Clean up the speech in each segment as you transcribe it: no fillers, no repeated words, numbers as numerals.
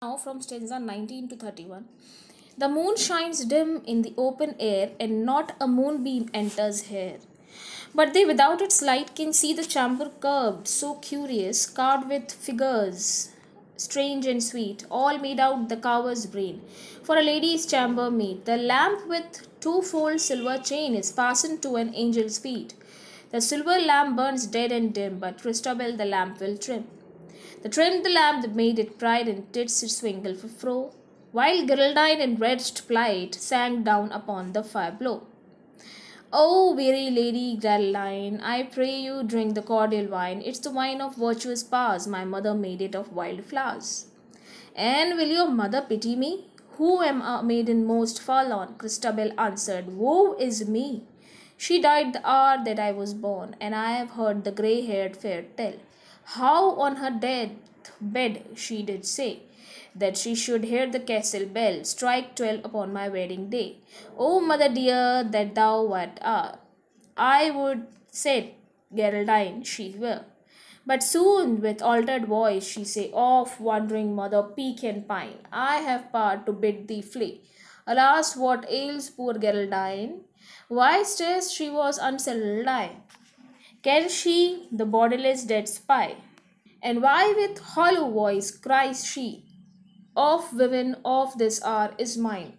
Now from stanza 19 to 31. The moon shines dim in the open air, and not a moonbeam enters here. But they without its light can see the chamber curved, so curious, carved with figures, strange and sweet, all made out the carver's brain. For a lady's chamber meet, the lamp with twofold silver chain is fastened to an angel's feet. The silver lamp burns dead and dim, but Christabel the lamp will trim. The trimmed the lamp that made it bright and did swingle for fro, while Geraldine in wretched plight sank down upon the fire blow. Oh, weary Lady Geraldine, I pray you drink the cordial wine. It's the wine of virtuous powers. My mother made it of wild flowers. And will your mother pity me? Who am a maiden most forlorn? Christabel answered, woe is me. She died the hour that I was born, and I have heard the grey-haired fair tell how on her death bed she did say that she should hear the castle bell strike 12 upon my wedding day. O mother dear, that thou wert I would, said Geraldine, she were. But soon, with altered voice, she say, off, wandering mother, peak and pine, I have power to bid thee flee. Alas, what ails poor Geraldine? Why stays she was unsettled lie? Can she the bodiless dead spy? And why with hollow voice cries she, of women of this hour is mine?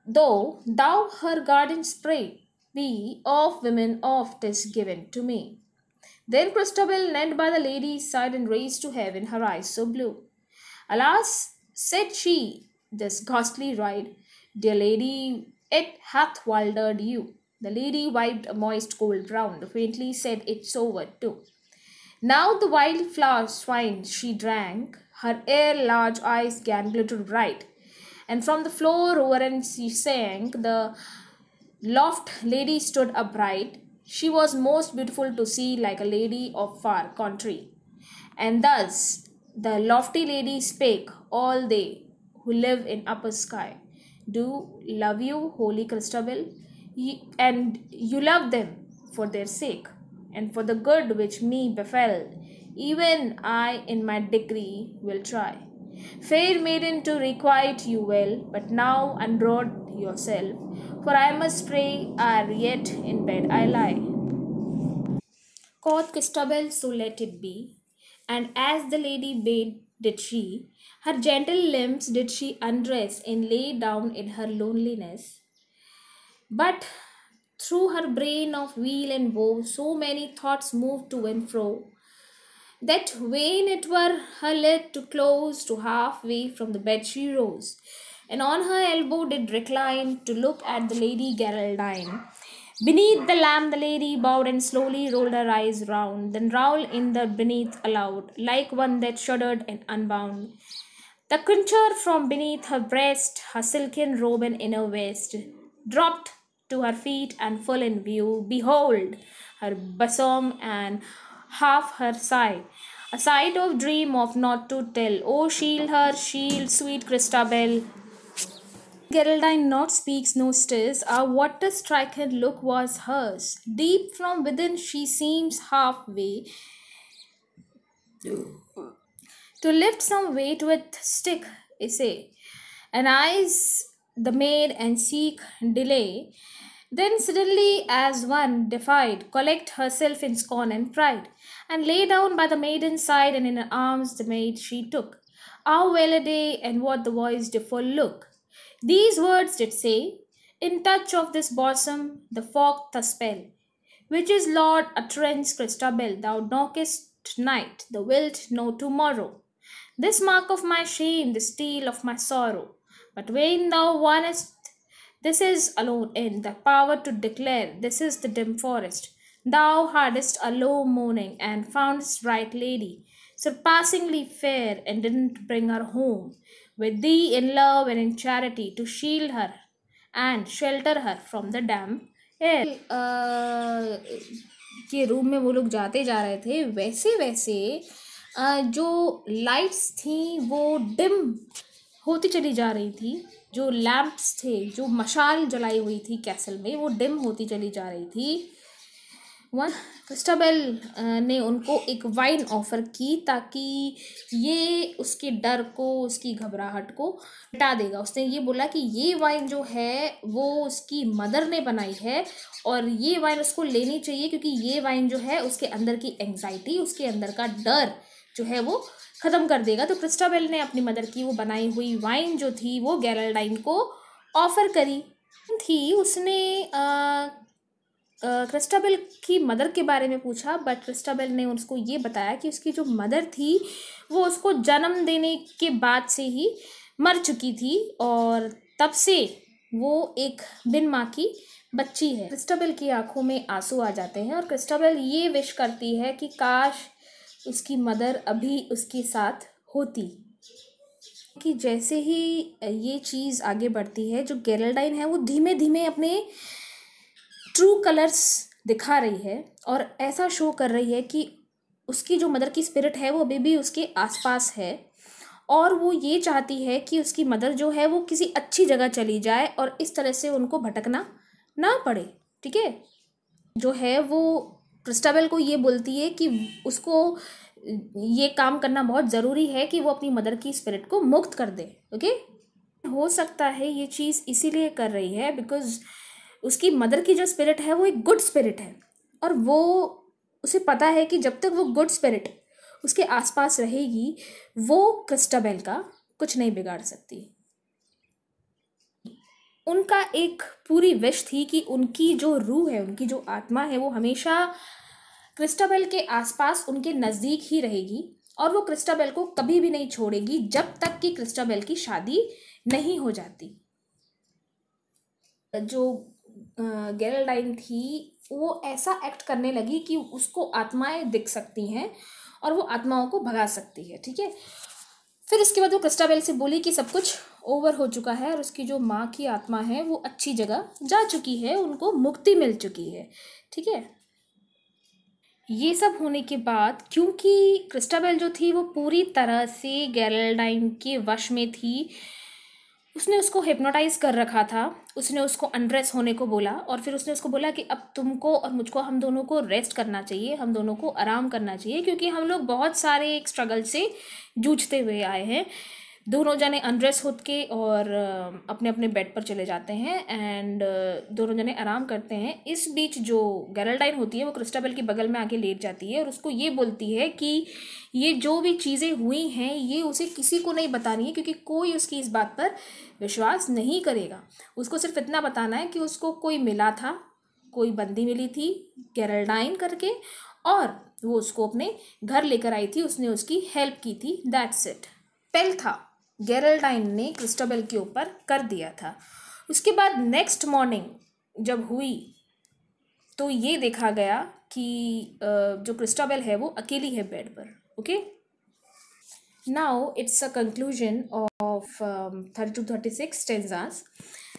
Though thou her garden spray be, of women of tis given to me. Then Christabel knelt by the lady's side and raised to heaven her eyes so blue. Alas, said she, this ghastly ride, dear lady, it hath wildered you. The lady wiped a moist cold brow, faintly said it's over too. Now the wild flowers wine she drank, her air large eyes gan glitter bright, and from the floor wherein she sank, the loft lady stood upright. She was most beautiful to see, like a lady of far country. And thus the lofty lady spake, all they who live in upper sky do love you, holy Christabel, and you love them for their sake, and for the good which me befell, even I in my degree will try. Fair maiden, to requite you well, but now unrobe yourself, for I must pray ere yet in bed I lie. Quoth Christabel, so let it be. And as the lady bade, did she, her gentle limbs did she undress and lay down in her loneliness. But through her brain of weal and woe, so many thoughts moved to and fro, that vain it were her lid to close, to halfway from the bed she rose, and on her elbow did recline to look at the Lady Geraldine. Beneath the lamp the lady bowed and slowly rolled her eyes round, then rolled in the beneath aloud, like one that shuddered and unbound. The quincher from beneath her breast, her silken robe and inner vest, dropped to her feet and full in view. Behold, her bosom and half her side, a sight of dream of not to tell. Oh, shield her, shield, sweet Christabel. Geraldine not speaks, no stirs. Ah, what a stricken look was hers. Deep from within she seems halfway to lift some weight with stick, say, and eyes the maid and seek delay. Then suddenly, as one defied, collect herself in scorn and pride, and lay down by the maiden's side, and in her arms the maid she took. Ah, well a day, and what the voice did for look! These words did say, in touch of this bosom, the fog the spell, which is Lord utterance Christabel, thou knockest night, thou wilt know tomorrow. This mark of my shame, the steel of my sorrow. But when thou wantest, this is alone in the power to declare, this is the dim forest. Thou hadst a low moaning, and foundest right lady, surpassingly fair, and didn't bring her home with thee in love and in charity to shield her and shelter her from the damp air. के room में वो लोग जाते जा रहे थे, वैसे वैसे जो लाइट्स थी वो डिम होती चली जा रही थी, जो लैंप्स थे, जो मशाल जलाई हुई थी कैसल में, वो डिम होती चली जा रही थी. वन क्रिस्टाबेल ने उनको एक वाइन ऑफर की ताकि ये उसके डर को, उसकी घबराहट को मिटा देगा। उसने ये बोला कि ये वाइन जो है वो उसकी मदर ने बनाई है और ये वाइन उसको लेनी चाहिए क्योंकि ये वाइन जो है उसके अंदर की एंग्जाइटी, उसके अंदर का डर जो है वो ख़त्म कर देगा। तो क्रिस्टाबेल ने अपनी मदर की वो बनाई हुई वाइन जो थी वो गेरल्डाइन को ऑफ़र करी थी। उसने क्रिस्टाबेल की मदर के बारे में पूछा, बट क्रिस्टाबेल ने उसको ये बताया कि उसकी जो मदर थी वो उसको जन्म देने के बाद से ही मर चुकी थी और तब से वो एक बिन माँ की बच्ची है। क्रिस्टाबेल की आंखों में आंसू आ जाते हैं और क्रिस्टाबेल ये विश करती है कि काश उसकी मदर अभी उसके साथ होती। कि जैसे ही ये चीज़ आगे बढ़ती है, जो गेरल्डाइन है वो धीमे धीमे अपने ट्रू कलर्स दिखा रही है और ऐसा शो कर रही है कि उसकी जो मदर की स्पिरिट है वो अभी भी उसके आसपास है और वो ये चाहती है कि उसकी मदर जो है वो किसी अच्छी जगह चली जाए और इस तरह से उनको भटकना ना पड़े। ठीक है, जो है वो क्रिस्टाबेल को ये बोलती है कि उसको ये काम करना बहुत ज़रूरी है कि वो अपनी मदर की स्पिरिट को मुक्त कर दे। ओके, हो सकता है ये चीज़ इसीलिए कर रही है बिकॉज उसकी मदर की जो स्पिरिट है वो एक गुड स्पिरिट है और वो उसे पता है कि जब तक वो गुड स्पिरिट उसके आसपास रहेगी वो क्रिस्टाबेल का कुछ नहीं बिगाड़ सकती। उनका एक पूरी विश थी कि उनकी जो रूह है, उनकी जो आत्मा है वो हमेशा क्रिस्टाबेल के आसपास उनके नज़दीक ही रहेगी और वो क्रिस्टाबेल को कभी भी नहीं छोड़ेगी जब तक कि क्रिस्टाबेल की शादी नहीं हो जाती। जो गेरल्डाइन थी वो ऐसा एक्ट करने लगी कि उसको आत्माएं दिख सकती हैं और वो आत्माओं को भगा सकती है। ठीक है, फिर उसके बाद वो क्रिस्टाबेल से बोली कि सब कुछ ओवर हो चुका है और उसकी जो माँ की आत्मा है वो अच्छी जगह जा चुकी है, उनको मुक्ति मिल चुकी है। ठीक है, ये सब होने के बाद क्योंकि क्रिस्टाबेल जो थी वो पूरी तरह से गेरल्डाइन के वश में थी, उसने उसको हिप्नोटाइज कर रखा था। उसने उसको अनड्रेस होने को बोला और फिर उसने उसको बोला कि अब तुमको और मुझको, हम दोनों को रेस्ट करना चाहिए, हम दोनों को आराम करना चाहिए क्योंकि हम लोग बहुत सारे एक स्ट्रगल से जूझते हुए आए हैं। दोनों जने अनड्रेस होत के और अपने अपने बेड पर चले जाते हैं एंड दोनों जने आराम करते हैं। इस बीच जो गेरल्डाइन होती है वो क्रिस्टाबेल के बगल में आके लेट जाती है और उसको ये बोलती है कि ये जो भी चीज़ें हुई हैं ये उसे किसी को नहीं बतानी है क्योंकि कोई उसकी इस बात पर विश्वास नहीं करेगा। उसको सिर्फ इतना बताना है कि उसको कोई मिला था, कोई बंदी मिली थी गेरल्डाइन करके और वो उसको अपने घर लेकर आई थी, उसने उसकी हेल्प की थी। That's it. पेल था गेरल्डाइन ने क्रिस्टाबेल के ऊपर कर दिया था। उसके बाद नेक्स्ट मॉर्निंग जब हुई तो ये देखा गया कि जो क्रिस्टाबेल है वो अकेली है बेड पर। Okay, now it's a conclusion of 32-36 stanzas.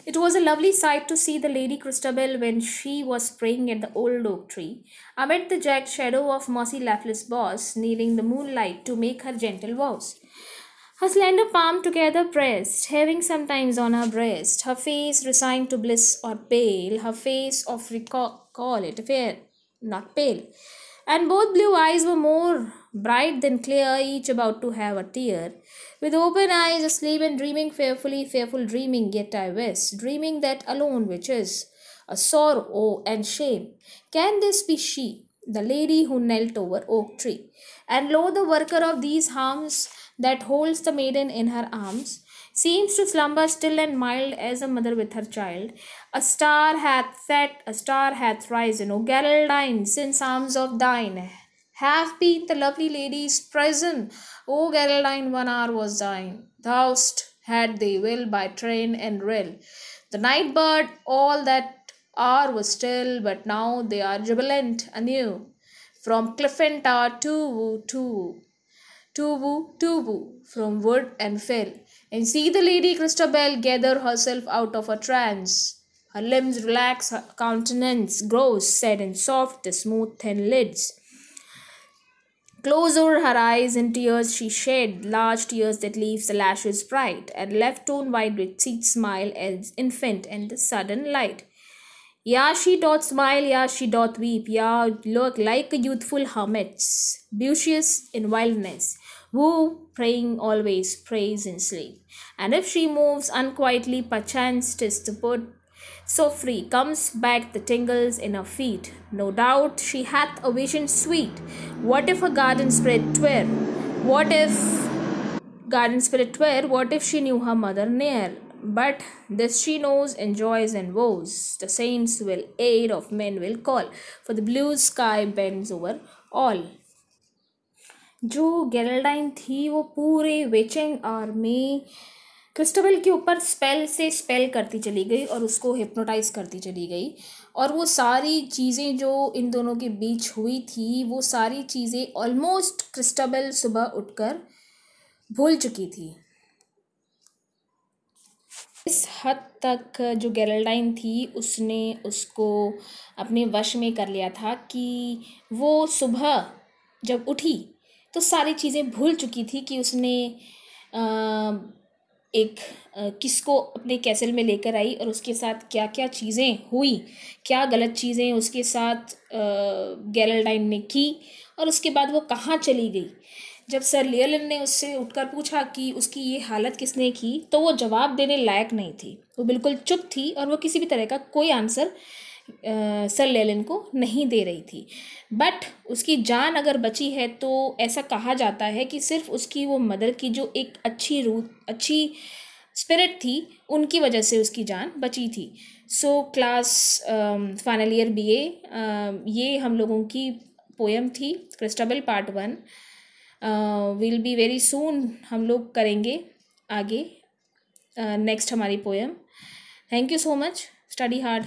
It was a lovely sight to see the Lady Christabel when she was praying at the old oak tree, amid the jagged shadow of mossy leafless boughs, kneeling the moonlight to make her gentle vows. Her slender palm together pressed, having sometimes on her breast, her face resigned to bliss or pale, her face of recall it fair, not pale. And both blue eyes were more bright than clear, each about to have a tear. With open eyes, asleep and dreaming fearfully, fearful dreaming, yet I wist, dreaming that alone which is a sorrow and shame. Can this be she, the lady who knelt over oak tree? And lo, the worker of these harms that holds the maiden in her arms, seems to slumber still and mild as a mother with her child. A star hath set, a star hath risen, O Geraldine, since arms of thine have been the lovely lady's prison. O Geraldine, 1 hour was thine. Thou'st had thy will by train and rill. The night bird all that hour was still, but now they are jubilant anew. From cliff and tower to woo, from wood and fell. And see the Lady Christabel gather herself out of a trance. Her limbs relax, her countenance grows sad and soft, the smooth thin lids close o'er her eyes, in tears she shed, large tears that leaves the lashes bright, and left tone wide with sweet smile as infant and the sudden light. Yeah, she doth smile, yeah, she doth weep, yeah, look like a youthful hermit, beauteous in wildness, who, praying always, prays in sleep. And if she moves unquietly, perchance 'tis to put so free, comes back the tingles in her feet. No doubt she hath a vision sweet. What if a garden spirit twere? What if garden spirit were, what if she knew her mother near? But this she knows, enjoys and woes. The saints will aid, of men will call, for the blue sky bends over all. जो गेरेल्डाइन थी वो पूरे वेचिंग our में Cristobal के ऊपर spell से spell करती चली गई और उसको हिप्नोटाइज करती चली गई, और वो सारी चीज़ें जो इन दोनों के बीच हुई थी वो सारी चीज़ें ऑलमोस्ट क्रिस्टोबल सुबह उठकर भूल चुकी थी। इस हद तक जो गेरेल्डाइन थी उसने उसको अपने वश में कर लिया था कि वो सुबह जब उठी तो सारी चीज़ें भूल चुकी थी कि उसने किसको अपने कैसल में लेकर आई और उसके साथ क्या क्या चीज़ें हुई, क्या गलत चीज़ें उसके साथ गेरेल्डाइन ने की, और उसके बाद वो कहाँ चली गई। जब सर लियलन ने उससे उठकर पूछा कि उसकी ये हालत किसने की, तो वो जवाब देने लायक नहीं थी। वो बिल्कुल चुप थी और वो किसी भी तरह का कोई आंसर सर लेलन को नहीं दे रही थी। बट उसकी जान अगर बची है तो ऐसा कहा जाता है कि सिर्फ उसकी वो मदर की जो एक अच्छी स्पिरिट थी उनकी वजह से उसकी जान बची थी। So class final year BA ये हम लोगों की पोएम थी Cristobal part 1। Will be very soon हम लोग करेंगे आगे नेक्स्ट हमारी poem. Thank you so much, study hard.